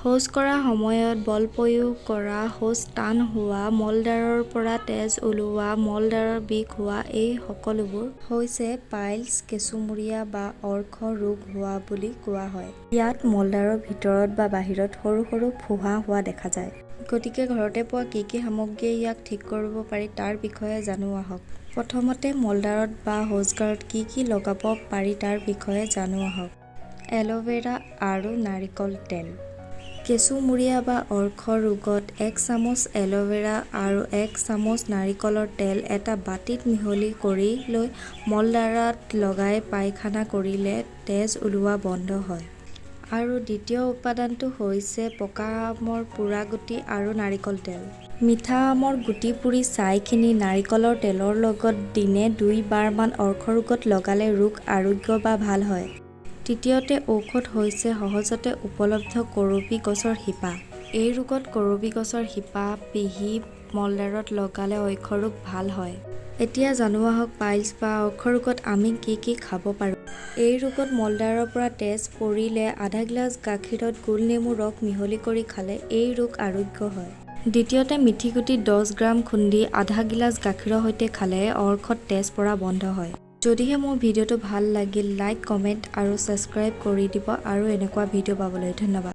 শৌচ কৰা সময়ত বল প্ৰয়োগ কৰা, শৌচ টান হোৱা, moldaৰৰ পৰা তেজ ওলোৱা, moldaৰৰ বিষ হোৱা এই সকলোবোৰ হৈছে পাইলছ কেঁচুমূৰীয়া বা অৰ্শ ৰোগ হোৱা বুলি কোৱা হয়। ইয়াত moldaৰৰ ভিতৰত বা বাহিৰত সৰু সৰু ফোঁহা হোৱা দেখা যায়। গতিকে ঘৰতে পোৱা কি কি সামগ্ৰীয়ে ইয়াক ঠিক কৰিব পাৰি তাৰ বিষয়ে জানো আহক। প্ৰথমতে moldaৰত বা শৌচাগাৰত কি কি লগাব পাৰি তাৰ বিষয়ে জানো আহক। এল'ভেৰা আৰু নাৰিকল তেল। কেঁচুমূৰীয়া বা অৰ্শ ৰোগত 1 চামুচ এল'ভেৰা আৰু 1 চামুচ নাৰিকলৰ তেল এটা বাটিত মিহলি কৰি লৈ moldarat লগাই পায়খানা কৰিলে তেজ ওলোৱা বন্ধ হয়। আৰু দ্বিতীয় উপাদানটো হৈছে পকা আমৰ পোৰা গুটি আৰু নাৰিকল তেল। মিঠা আমৰ গুটি পুৰি ছাইখিনি নাৰিকলৰ তেলৰ লগত দিনে 2 বাৰমান অৰ্শ ৰোগত লগালে ৰোগ আৰোগ্য বা ভাল হয়। তৃতীয়তে ঔষধ হৈছে সহজতে উপলব্ধ কorobi গছৰ hipah। এই ৰোগত কorobi গছৰ hipah, পিহি moldarat লগালে অৰ্শ ৰোগ ভাল হয়। এতিয়া জানো আহক পাইলছ বা অৰ্শ ৰোগত আমি কি কি খাব পাৰোঁ। এই ৰোগত moldaৰৰ পৰা তেজ পৰিলে আধা গিলাচ গাখীৰত গোল নেমু ৰস মিহলি কৰি খালে এই ৰোগ আৰোগ্য হয়। দ্বিতীয়তে মিথি গুটি 10 গ্ৰাম খুন্দি আধা গিলাচ গাখীৰৰ সৈতে খালে অৰ্শত তেজ পৰা বন্ধ হয়। যদিহে মোৰ ভিডিঅ'টো ভাল লাগিল লাইক, কমেণ্ট আৰু ছাবস্ক্ৰাইব কৰি দিব আৰু এনেকুৱা ভিডিঅ' পাবলৈ ধন্যবাদ।